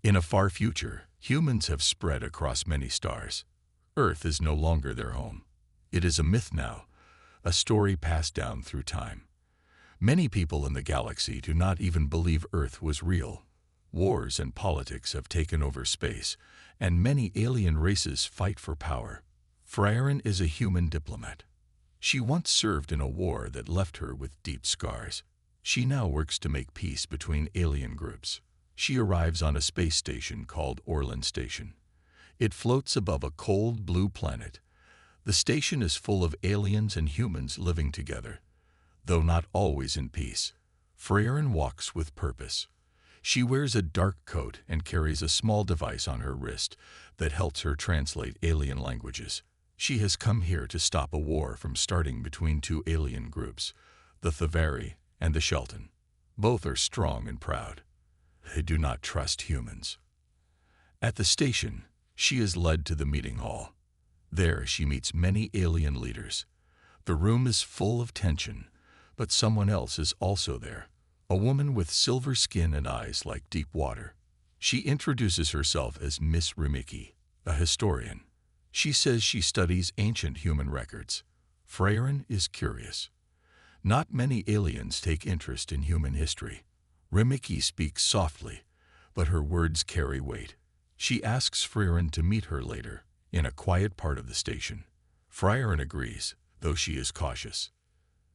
In a far future, humans have spread across many stars. Earth is no longer their home. It is a myth now, a story passed down through time. Many people in the galaxy do not even believe Earth was real. Wars and politics have taken over space, and many alien races fight for power. Frieren is a human diplomat. She once served in a war that left her with deep scars. She now works to make peace between alien groups. She arrives on a space station called Orland Station. It floats above a cold blue planet. The station is full of aliens and humans living together, though not always in peace. Frieren walks with purpose. She wears a dark coat and carries a small device on her wrist that helps her translate alien languages. She has come here to stop a war from starting between two alien groups, the Thavari and the Shelton. Both are strong and proud. They do not trust humans. At the station, she is led to the meeting hall. There she meets many alien leaders. The room is full of tension, but someone else is also there. A woman with silver skin and eyes like deep water. She introduces herself as Miss Rimiki, a historian. She says she studies ancient human records. Frieren is curious. Not many aliens take interest in human history. Rimiki speaks softly, but her words carry weight. She asks Frieren to meet her later, in a quiet part of the station. Frieren agrees, though she is cautious.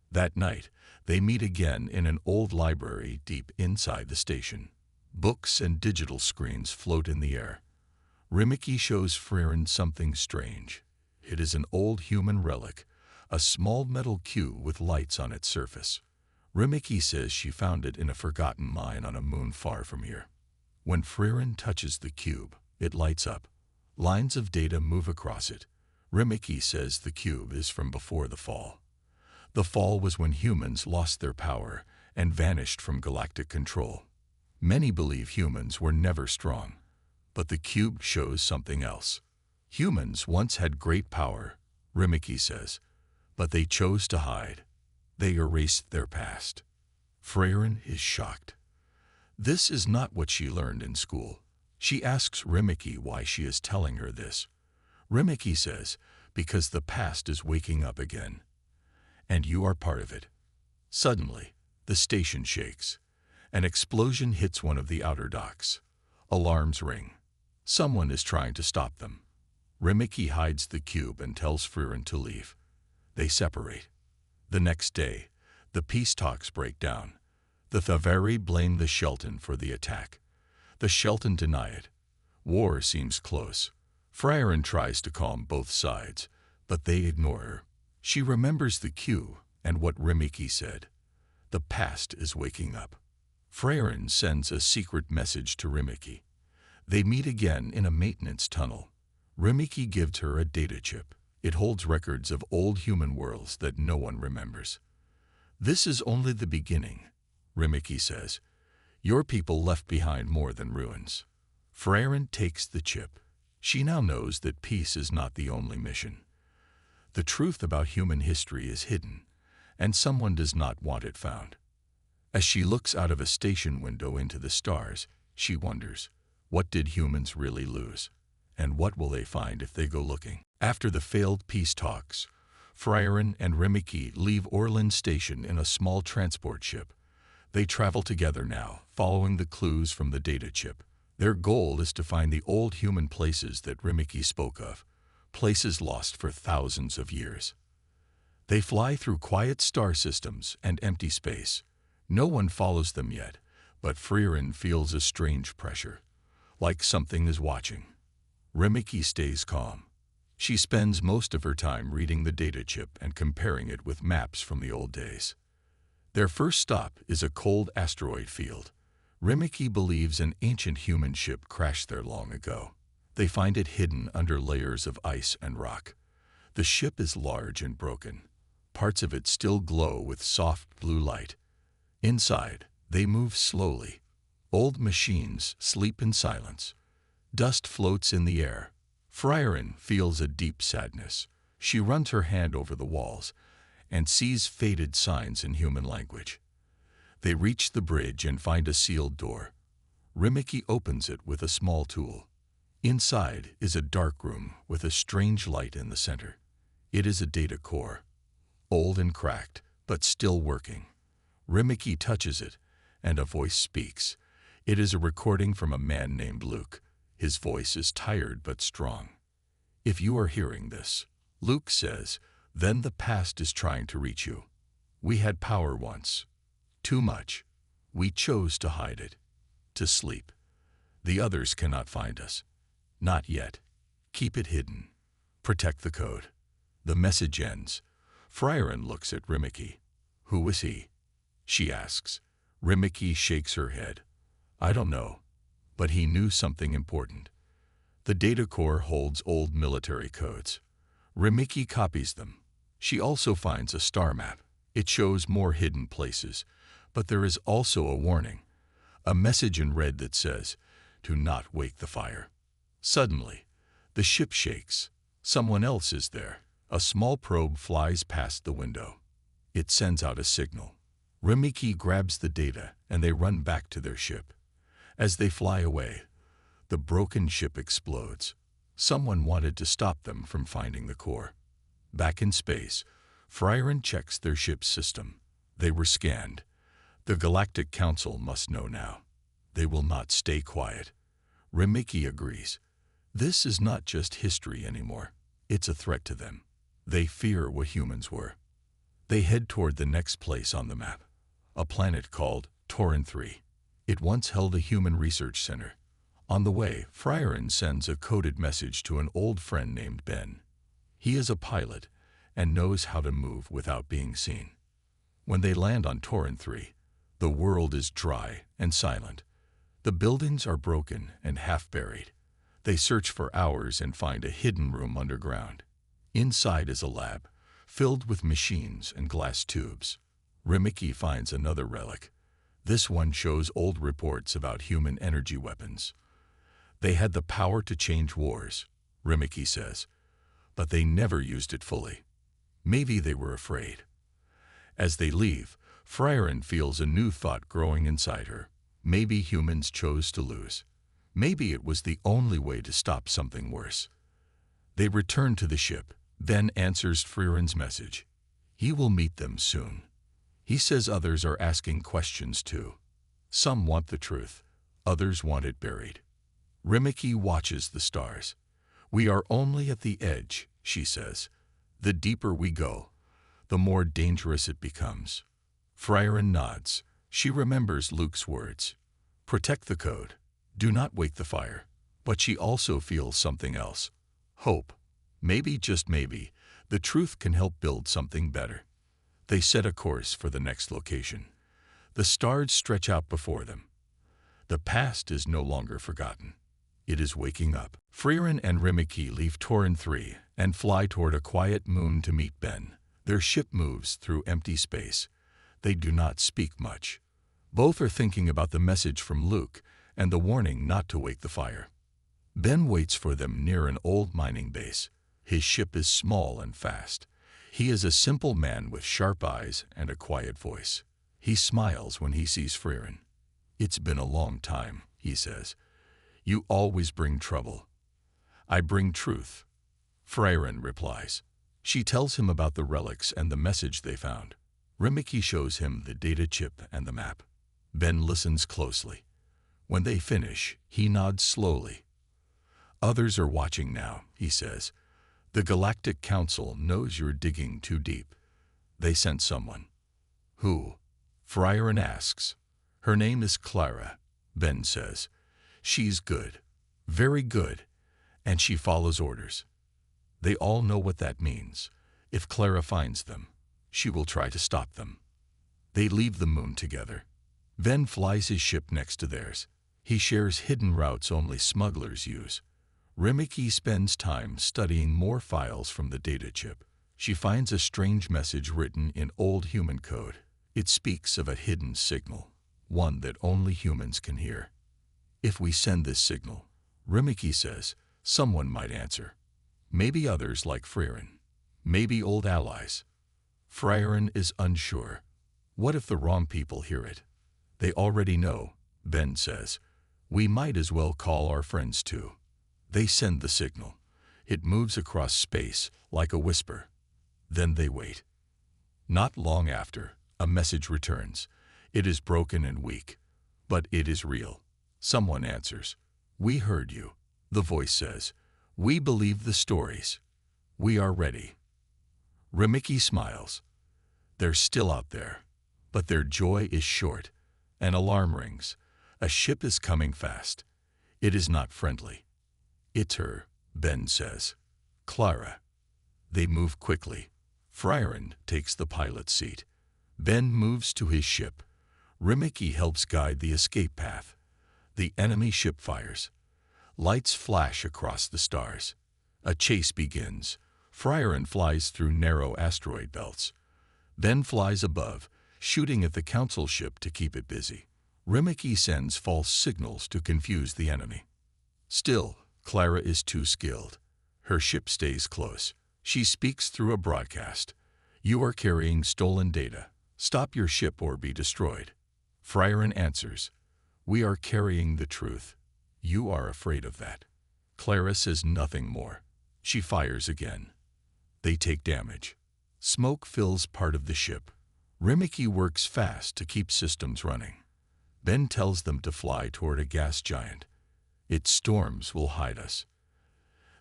That night, they meet again in an old library deep inside the station. Books and digital screens float in the air. Rimiki shows Frieren something strange. It is an old human relic, a small metal cube with lights on its surface. Rimiki says she found it in a forgotten mine on a moon far from here. When Frieren touches the cube, it lights up. Lines of data move across it. Rimiki says the cube is from before the fall. The fall was when humans lost their power and vanished from galactic control. Many believe humans were never strong, but the cube shows something else. Humans once had great power, Rimiki says, but they chose to hide. They erased their past. Frieren is shocked. This is not what she learned in school. She asks Rimiki why she is telling her this. Rimiki says, because the past is waking up again. And you are part of it. Suddenly, the station shakes. An explosion hits one of the outer docks. Alarms ring. Someone is trying to stop them. Rimiki hides the cube and tells Frieren to leave. They separate. The next day, the peace talks break down. The Thavari blame the Shelton for the attack. The Shelton deny it. War seems close. Frieren tries to calm both sides, but they ignore her. She remembers the cue and what Rimiki said. The past is waking up. Frieren sends a secret message to Rimiki. They meet again in a maintenance tunnel. Rimiki gives her a data chip. It holds records of old human worlds that no one remembers. This is only the beginning, Rimiki says. Your people left behind more than ruins. Frieren takes the chip. She now knows that peace is not the only mission. The truth about human history is hidden, and someone does not want it found. As she looks out of a station window into the stars, she wonders, what did humans really lose? And what will they find if they go looking? After the failed peace talks, Frieren and Rimiki leave Orland Station in a small transport ship. They travel together now, following the clues from the data chip. Their goal is to find the old human places that Rimiki spoke of, places lost for thousands of years. They fly through quiet star systems and empty space. No one follows them yet, but Frieren feels a strange pressure, like something is watching. Rimiki stays calm. She spends most of her time reading the data chip and comparing it with maps from the old days. Their first stop is a cold asteroid field. Rimiki believes an ancient human ship crashed there long ago. They find it hidden under layers of ice and rock. The ship is large and broken. Parts of it still glow with soft blue light. Inside, they move slowly. Old machines sleep in silence. Dust floats in the air. Frieren feels a deep sadness. She runs her hand over the walls and sees faded signs in human language. They reach the bridge and find a sealed door. Rimiki opens it with a small tool. Inside is a dark room with a strange light in the center. It is a data core, old and cracked, but still working. Rimiki touches it, and a voice speaks. It is a recording from a man named Luke. His voice is tired but strong. "If you are hearing this," Luke says, "then the past is trying to reach you. We had power once. Too much. We chose to hide it. To sleep. The others cannot find us. Not yet. Keep it hidden. Protect the code." The message ends. Frieren looks at Rimiki. "Who was he?" she asks. Rimiki shakes her head. "I don't know. But he knew something important." The data core holds old military codes. Rimiki copies them. She also finds a star map. It shows more hidden places, but there is also a warning. A message in red that says, "Do not wake the fire." Suddenly, the ship shakes. Someone else is there. A small probe flies past the window. It sends out a signal. Rimiki grabs the data and they run back to their ship. As they fly away, the broken ship explodes. Someone wanted to stop them from finding the core. Back in space, Frieren checks their ship's system. They were scanned. The Galactic Council must know now. They will not stay quiet. Rimiki agrees. This is not just history anymore. It's a threat to them. They fear what humans were. They head toward the next place on the map, a planet called Tauren 3. It once held a human research center. On the way, Frieren sends a coded message to an old friend named Ben. He is a pilot and knows how to move without being seen. When they land on Tauren 3, the world is dry and silent. The buildings are broken and half buried. They search for hours and find a hidden room underground. Inside is a lab, filled with machines and glass tubes. Rimiki finds another relic. This one shows old reports about human energy weapons. They had the power to change wars, Rimiki says, but they never used it fully. Maybe they were afraid. As they leave, Frieren feels a new thought growing inside her. Maybe humans chose to lose. Maybe it was the only way to stop something worse. They return to the ship. Ben answers Frieren's message. He will meet them soon. He says others are asking questions too. Some want the truth. Others want it buried. Rimiki watches the stars. "We are only at the edge," she says. "The deeper we go, the more dangerous it becomes." Frieren nods. She remembers Luke's words. Protect the code. Do not wake the fire. But she also feels something else. Hope. Maybe, just maybe, the truth can help build something better. They set a course for the next location. The stars stretch out before them. The past is no longer forgotten. It is waking up. Frieren and Rimiki leave Tauren 3 and fly toward a quiet moon to meet Ben. Their ship moves through empty space. They do not speak much. Both are thinking about the message from Luke and the warning not to wake the fire. Ben waits for them near an old mining base. His ship is small and fast. He is a simple man with sharp eyes and a quiet voice. He smiles when he sees Frieren. "It's been a long time," he says. "You always bring trouble." "I bring truth," Frieren replies. She tells him about the relics and the message they found. Rimiki shows him the data chip and the map. Ben listens closely. When they finish, he nods slowly. "Others are watching now," he says. "The Galactic Council knows you're digging too deep. They sent someone." "Who?" Frieren asks. "Her name is Clara," Ben says. "She's good, very good, and she follows orders." They all know what that means. If Clara finds them, she will try to stop them. They leave the moon together. Ben flies his ship next to theirs. He shares hidden routes only smugglers use. Rimiki spends time studying more files from the data chip. She finds a strange message written in old human code. It speaks of a hidden signal, one that only humans can hear. "If we send this signal," Rimiki says, "someone might answer. Maybe others like Frieren. Maybe old allies." Frieren is unsure. What if the wrong people hear it? "They already know," Ben says. We might as well call our friends too. They send the signal. It moves across space like a whisper. Then they wait. Not long after, a message returns. It is broken and weak, but it is real. Someone answers. We heard you. The voice says, we believe the stories. We are ready. Rimiki smiles. They're still out there, but their joy is short. An alarm rings. A ship is coming fast. It is not friendly. It's her, Ben says. Clara. They move quickly. Frieren takes the pilot's seat. Ben moves to his ship. Rimiki helps guide the escape path. The enemy ship fires. Lights flash across the stars. A chase begins. Frieren flies through narrow asteroid belts. Ben flies above, shooting at the council ship to keep it busy. Rimiki sends false signals to confuse the enemy. Still, Clara is too skilled. Her ship stays close. She speaks through a broadcast. You are carrying stolen data. Stop your ship or be destroyed. Frieren answers. We are carrying the truth. You are afraid of that. Clara says nothing more. She fires again. They take damage. Smoke fills part of the ship. Rimiki works fast to keep systems running. Ben tells them to fly toward a gas giant. Its storms will hide us.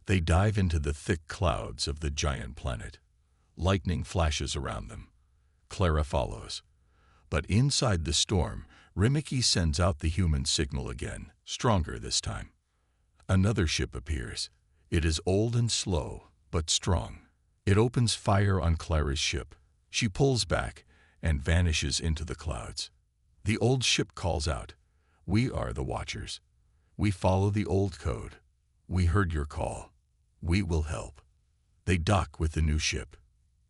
They dive into the thick clouds of the giant planet. Lightning flashes around them. Clara follows. But inside the storm, Rimiki sends out the human signal again, stronger this time. Another ship appears. It is old and slow, but strong. It opens fire on Clara's ship. She pulls back and vanishes into the clouds. The old ship calls out, we are the Watchers. We follow the old code. We heard your call. We will help. They dock with the new ship.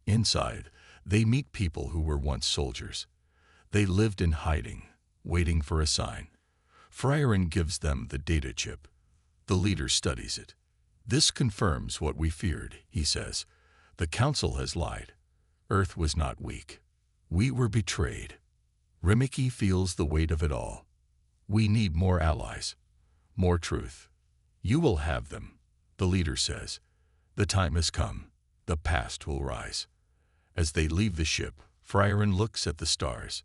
Inside, they meet people who were once soldiers. They lived in hiding, waiting for a sign. Frieren gives them the data chip. The leader studies it. This confirms what we feared, he says. The council has lied. Earth was not weak. We were betrayed. Rimiki feels the weight of it all. We need more allies. More truth. You will have them, the leader says. The time has come. The past will rise. As they leave the ship, Frieren looks at the stars.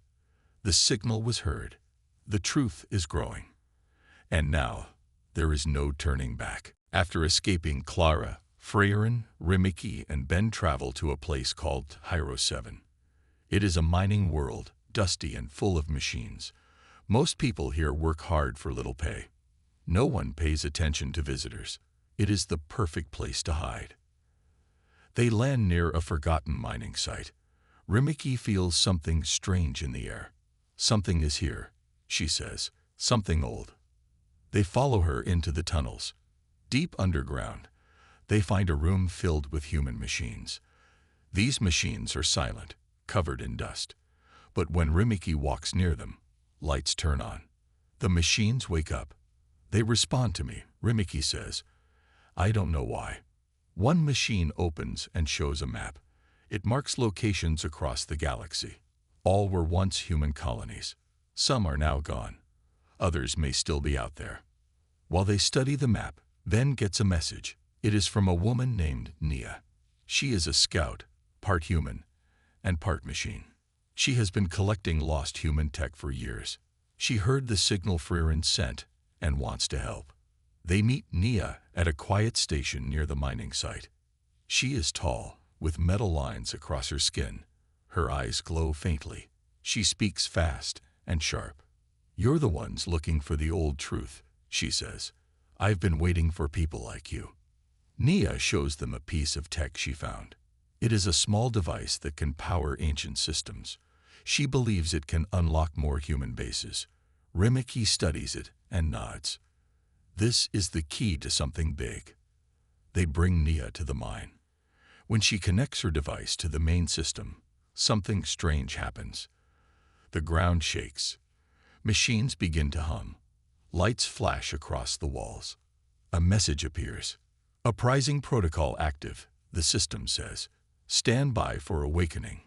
The signal was heard. The truth is growing. And now, there is no turning back. After escaping Clara, Frieren, Rimiki, and Ben travel to a place called Hyro 7. It is a mining world, dusty and full of machines. Most people here work hard for little pay. No one pays attention to visitors. It is the perfect place to hide. They land near a forgotten mining site. Rimiki feels something strange in the air. Something is here, she says, something old. They follow her into the tunnels. Deep underground, they find a room filled with human machines. These machines are silent, covered in dust. But when Rimiki walks near them, lights turn on. The machines wake up. They respond to me, Rimiki says. I don't know why. One machine opens and shows a map. It marks locations across the galaxy. All were once human colonies. Some are now gone. Others may still be out there. While they study the map, Ben gets a message. It is from a woman named Nia. She is a scout, part human, and part machine. She has been collecting lost human tech for years. She heard the signal Frieren sent and wants to help. They meet Nia at a quiet station near the mining site. She is tall, with metal lines across her skin. Her eyes glow faintly. She speaks fast and sharp. You're the ones looking for the old truth, she says. I've been waiting for people like you. Nia shows them a piece of tech she found. It is a small device that can power ancient systems. She believes it can unlock more human bases. Rimiki studies it and nods. This is the key to something big. They bring Nia to the mine. When she connects her device to the main system, something strange happens. The ground shakes. Machines begin to hum. Lights flash across the walls. A message appears. Uprising protocol active, the system says. Stand by for awakening.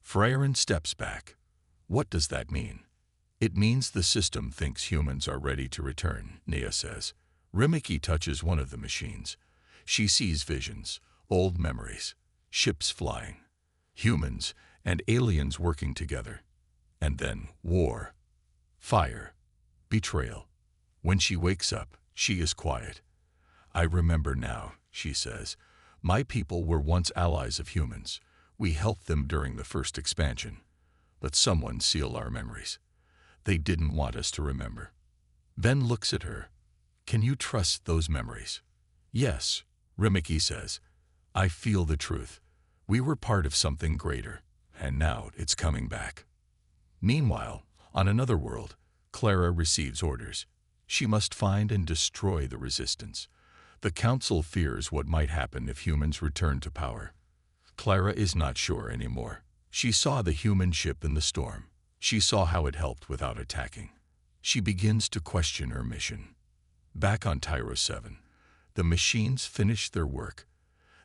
Frieren steps back. What does that mean? It means the system thinks humans are ready to return, Nia says. Rimiki touches one of the machines. She sees visions, old memories, ships flying, humans and aliens working together. And then war, fire, betrayal. When she wakes up, she is quiet. I remember now, she says. My people were once allies of humans. We helped them during the first expansion. But someone sealed our memories. They didn't want us to remember. Ben looks at her. Can you trust those memories? Yes, Rimiki says. I feel the truth. We were part of something greater, and now it's coming back. Meanwhile, on another world, Clara receives orders. She must find and destroy the resistance. The Council fears what might happen if humans return to power. Clara is not sure anymore. She saw the human ship in the storm. She saw how it helped without attacking. She begins to question her mission. Back on Tyro 7, the machines finish their work.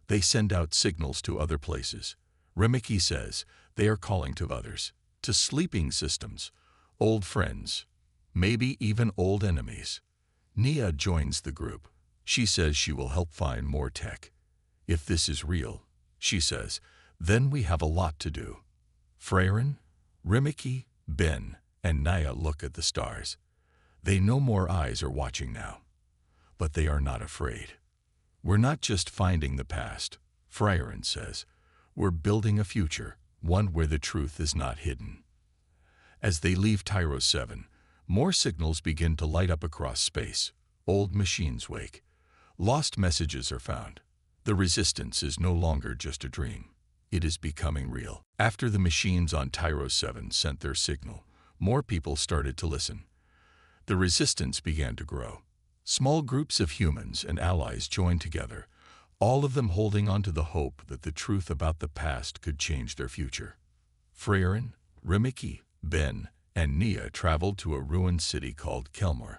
They send out signals to other places. Rimiki says they are calling to others, to sleeping systems, old friends, maybe even old enemies. Nia joins the group. She says she will help find more tech. If this is real, she says, then we have a lot to do. Frieren, Rimiki, Ben, and Nia look at the stars. They know more eyes are watching now. But they are not afraid. We're not just finding the past, Frieren says. We're building a future, one where the truth is not hidden. As they leave Tyro 7, more signals begin to light up across space. Old machines wake. Lost messages are found. The resistance is no longer just a dream. It is becoming real. After the machines on Tyro 7 sent their signal, more people started to listen. The resistance began to grow. Small groups of humans and allies joined together, all of them holding on to the hope that the truth about the past could change their future. Frieren, Rimiki, Ben, and Nia traveled to a ruined city called Kelmor.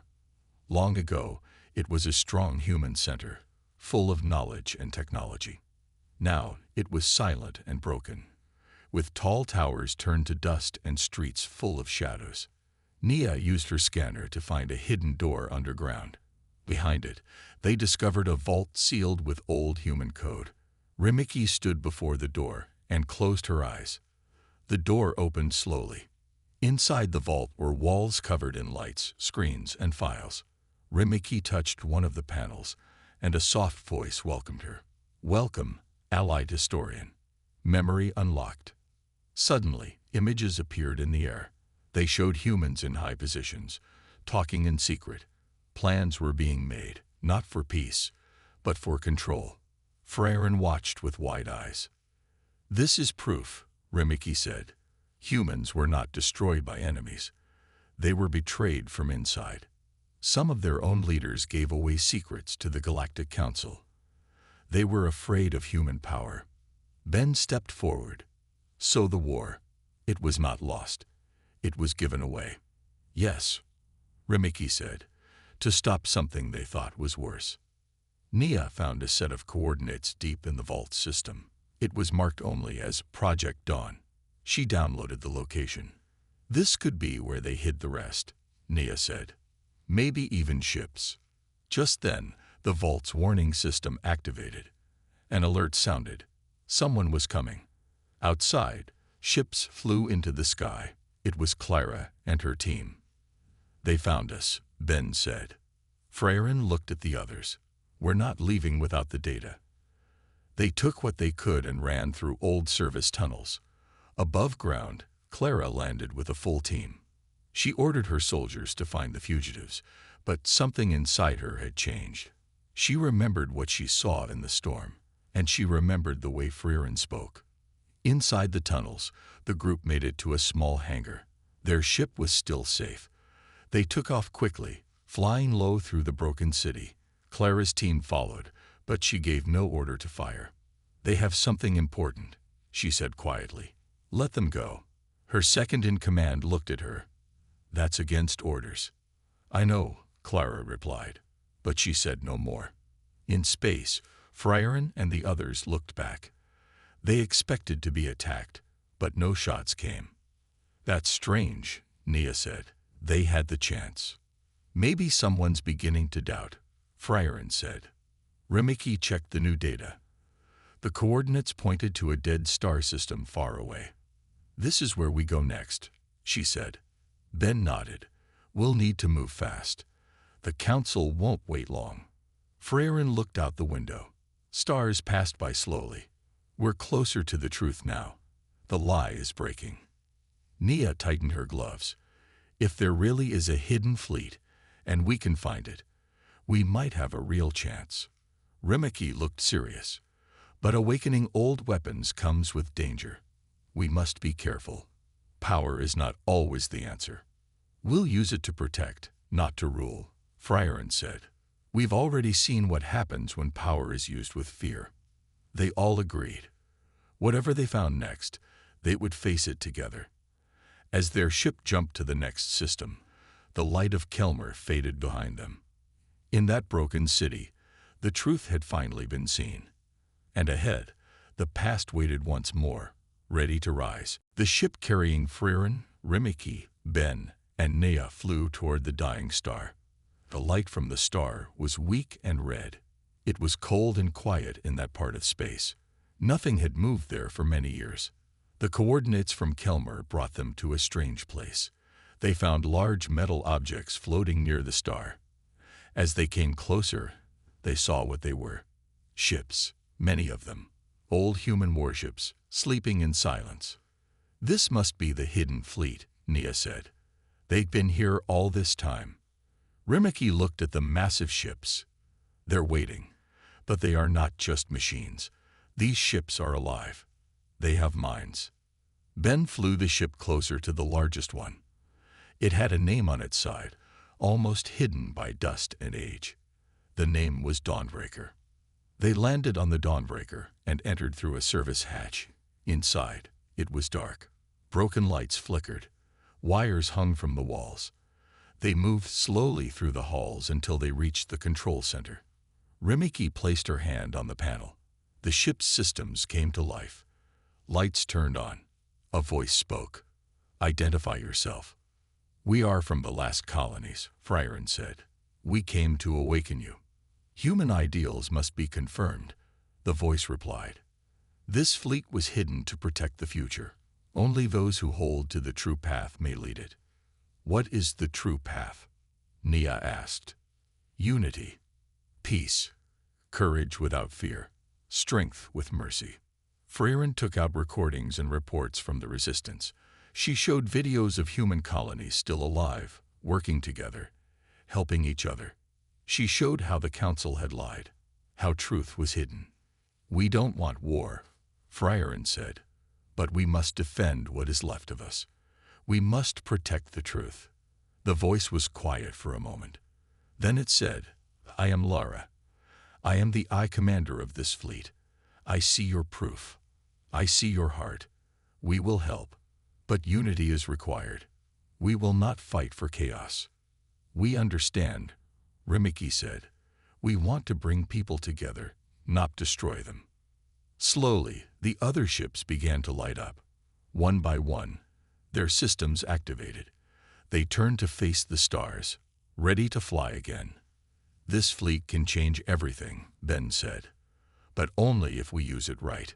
Long ago, it was a strong human center, full of knowledge and technology. Now, it was silent and broken, with tall towers turned to dust and streets full of shadows. Nia used her scanner to find a hidden door underground. Behind it, they discovered a vault sealed with old human code. Rimiki stood before the door and closed her eyes. The door opened slowly. Inside the vault were walls covered in lights, screens, and files. Rimiki touched one of the panels, and a soft voice welcomed her. Welcome, allied historian. Memory unlocked. Suddenly, images appeared in the air. They showed humans in high positions, talking in secret. Plans were being made, not for peace, but for control. Frieren watched with wide eyes. This is proof, Rimiki said. Humans were not destroyed by enemies. They were betrayed from inside. Some of their own leaders gave away secrets to the Galactic Council. They were afraid of human power. Ben stepped forward. So the war, it was not lost. It was given away. Yes, Rimiki said, to stop something they thought was worse. Nia found a set of coordinates deep in the vault system. It was marked only as Project Dawn. She downloaded the location. This could be where they hid the rest, Nia said. Maybe even ships. Just then, the vault's warning system activated. An alert sounded. Someone was coming. Outside, ships flew into the sky. It was Clara and her team. They found us, Ben said. Frieren looked at the others. We're not leaving without the data. They took what they could and ran through old service tunnels. Above ground, Clara landed with a full team. She ordered her soldiers to find the fugitives, but something inside her had changed. She remembered what she saw in the storm, and she remembered the way Frieren spoke. Inside the tunnels, the group made it to a small hangar. Their ship was still safe. They took off quickly, flying low through the broken city. Clara's team followed, but she gave no order to fire. They have something important, she said quietly. Let them go. Her second-in-command looked at her. That's against orders. I know, Clara replied, but she said no more. In space, Frieren and the others looked back. They expected to be attacked, but no shots came. That's strange, Nia said. They had the chance. Maybe someone's beginning to doubt, Frieren said. Rimiki checked the new data. The coordinates pointed to a dead star system far away. This is where we go next, she said. Ben nodded. We'll need to move fast. The council won't wait long. Frieren looked out the window. Stars passed by slowly. We're closer to the truth now. The lie is breaking. Nia tightened her gloves. If there really is a hidden fleet, and we can find it, we might have a real chance. Rimiki looked serious. But awakening old weapons comes with danger. We must be careful. Power is not always the answer. We'll use it to protect, not to rule, Frieren said. We've already seen what happens when power is used with fear. They all agreed. Whatever they found next, they would face it together. As their ship jumped to the next system, the light of Kelmer faded behind them. In that broken city, the truth had finally been seen. And ahead, the past waited once more, ready to rise. The ship carrying Frieren, Rimiki, Ben, and Nea flew toward the dying star. The light from the star was weak and red. It was cold and quiet in that part of space. Nothing had moved there for many years. The coordinates from Kelmer brought them to a strange place. They found large metal objects floating near the star. As they came closer, they saw what they were. Ships, many of them. Old human warships, sleeping in silence. This must be the hidden fleet, Nia said. They'd been here all this time. Rimiki looked at the massive ships. They're waiting. But they are not just machines. These ships are alive. They have minds. Ben flew the ship closer to the largest one. It had a name on its side, almost hidden by dust and age. The name was Dawnbreaker. They landed on the Dawnbreaker and entered through a service hatch. Inside, it was dark. Broken lights flickered. Wires hung from the walls. They moved slowly through the halls until they reached the control center. Rimiki placed her hand on the panel. The ship's systems came to life. Lights turned on. A voice spoke. Identify yourself. We are from the last colonies, Frieren said. We came to awaken you. Human ideals must be confirmed, the voice replied. This fleet was hidden to protect the future. Only those who hold to the true path may lead it. What is the true path? Nia asked. Unity, peace, courage without fear, strength with mercy. Frieren took out recordings and reports from the resistance. She showed videos of human colonies still alive, working together, helping each other. She showed how the council had lied, how truth was hidden. We don't want war, Frieren said, but we must defend what is left of us. We must protect the truth. The voice was quiet for a moment. Then it said, I am Lara. I am the Eye Commander of this fleet. I see your proof. I see your heart. We will help. But unity is required. We will not fight for chaos. We understand, Rimiki said. We want to bring people together, not destroy them. Slowly, the other ships began to light up. One by one, their systems activated. They turned to face the stars, ready to fly again. This fleet can change everything, Ben said, but only if we use it right.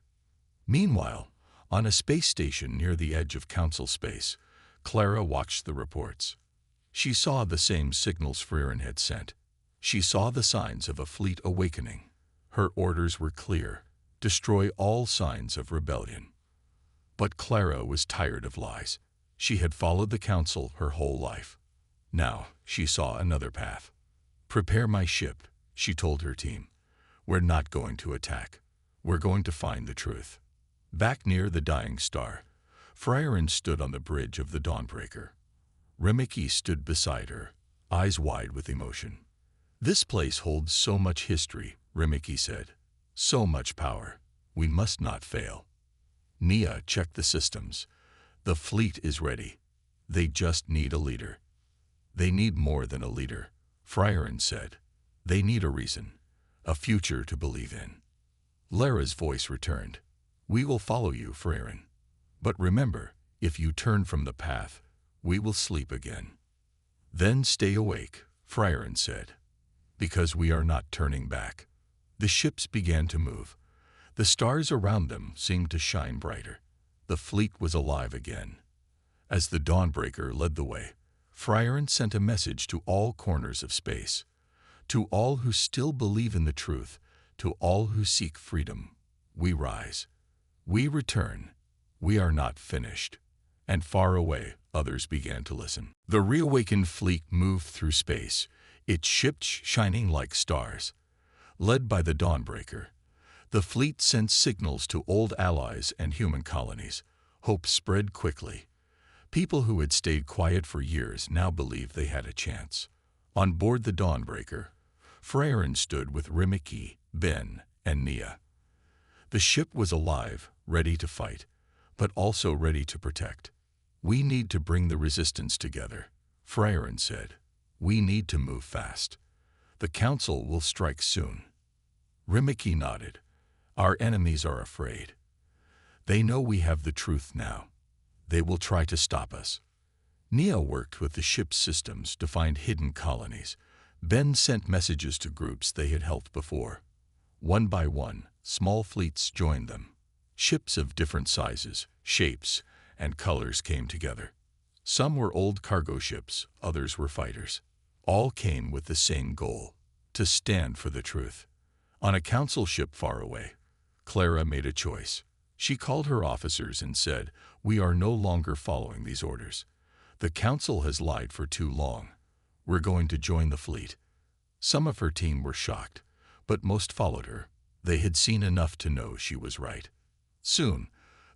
Meanwhile, on a space station near the edge of Council space, Clara watched the reports. She saw the same signals Frieren had sent. She saw the signs of a fleet awakening. Her orders were clear: destroy all signs of rebellion. But Clara was tired of lies. She had followed the Council her whole life. Now she saw another path. Prepare my ship, she told her team. We're not going to attack. We're going to find the truth. Back near the dying star, Frieren stood on the bridge of the Dawnbreaker. Rimiki stood beside her, eyes wide with emotion. This place holds so much history, Rimiki said. So much power. We must not fail. Nia checked the systems. The fleet is ready. They just need a leader. They need more than a leader, Frieren said. They need a reason, a future to believe in. Lara's voice returned. We will follow you, Frieren. But remember, if you turn from the path, we will sleep again. Then stay awake, Frieren said, because we are not turning back. The ships began to move. The stars around them seemed to shine brighter. The fleet was alive again. As the Dawnbreaker led the way, Frieren sent a message to all corners of space. To all who still believe in the truth, to all who seek freedom, we rise. We return. We are not finished. And far away, others began to listen. The reawakened fleet moved through space, its ships shining like stars. Led by the Dawnbreaker, the fleet sent signals to old allies and human colonies. Hope spread quickly. People who had stayed quiet for years now believed they had a chance. On board the Dawnbreaker, Frieren stood with Rimiki, Ben, and Nia. The ship was alive, ready to fight, but also ready to protect. We need to bring the resistance together, Frieren said. We need to move fast. The Council will strike soon. Rimiki nodded. Our enemies are afraid. They know we have the truth now. They will try to stop us. Nia worked with the ship's systems to find hidden colonies. Ben sent messages to groups they had helped before. One by one, small fleets joined them. Ships of different sizes, shapes, and colors came together. Some were old cargo ships, others were fighters. All came with the same goal, to stand for the truth. On a council ship far away, Clara made a choice. She called her officers and said, "We are no longer following these orders. The council has lied for too long. We're going to join the fleet." Some of her team were shocked, but most followed her. They had seen enough to know she was right. Soon,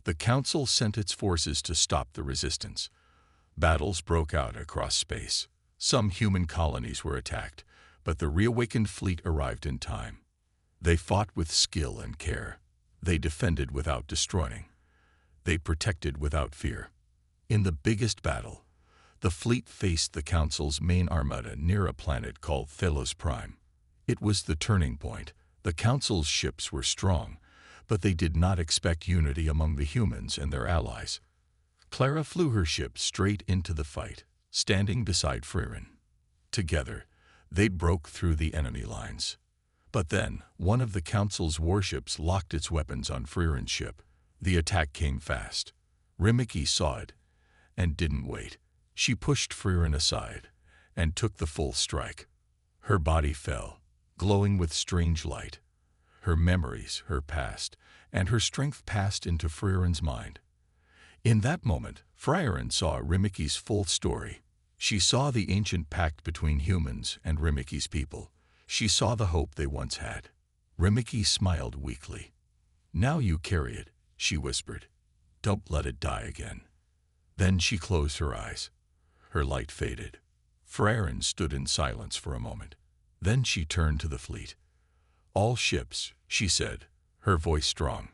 the council sent its forces to stop the resistance. Battles broke out across space. Some human colonies were attacked, but the reawakened fleet arrived in time. They fought with skill and care. They defended without destroying. They protected without fear. In the biggest battle, the fleet faced the Council's main armada near a planet called Thelos Prime. It was the turning point. The Council's ships were strong, but they did not expect unity among the humans and their allies. Clara flew her ship straight into the fight, standing beside Frieren. Together, they broke through the enemy lines. But then, one of the Council's warships locked its weapons on Frieren's ship. The attack came fast. Rimiki saw it and didn't wait. She pushed Frieren aside and took the full strike. Her body fell, glowing with strange light. Her memories, her past, and her strength passed into Frieren's mind. In that moment, Frieren saw Rimiki's full story. She saw the ancient pact between humans and Rimiki's people. She saw the hope they once had. Rimiki smiled weakly. "Now you carry it," she whispered. "Don't let it die again." Then she closed her eyes. Her light faded. Frieren stood in silence for a moment. Then she turned to the fleet. "All ships," she said, her voice strong.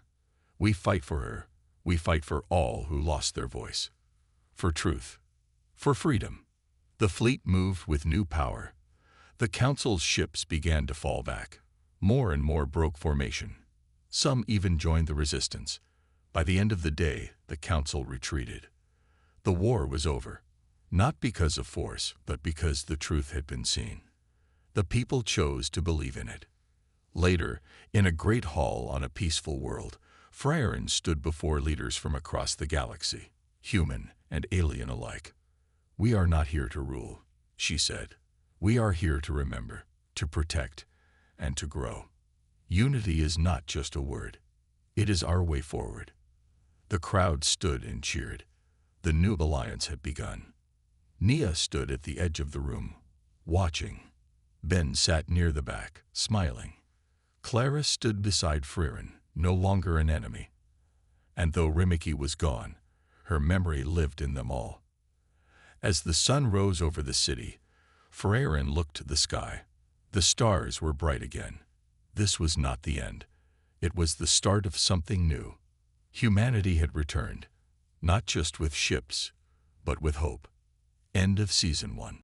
"We fight for her. We fight for all who lost their voice. For truth. For freedom." The fleet moved with new power. The Council's ships began to fall back. More and more broke formation. Some even joined the resistance. By the end of the day, the Council retreated. The war was over, not because of force, but because the truth had been seen. The people chose to believe in it. Later, in a great hall on a peaceful world, Frieren stood before leaders from across the galaxy, human and alien alike. "We are not here to rule," she said. "We are here to remember, to protect, and to grow. Unity is not just a word. It is our way forward." The crowd stood and cheered. The new alliance had begun. Nia stood at the edge of the room, watching. Ben sat near the back, smiling. Clara stood beside Frieren, no longer an enemy. And though Rimiki was gone, her memory lived in them all. As the sun rose over the city, Frieren looked to the sky. The stars were bright again. This was not the end. It was the start of something new. Humanity had returned, not just with ships, but with hope. End of Season 1.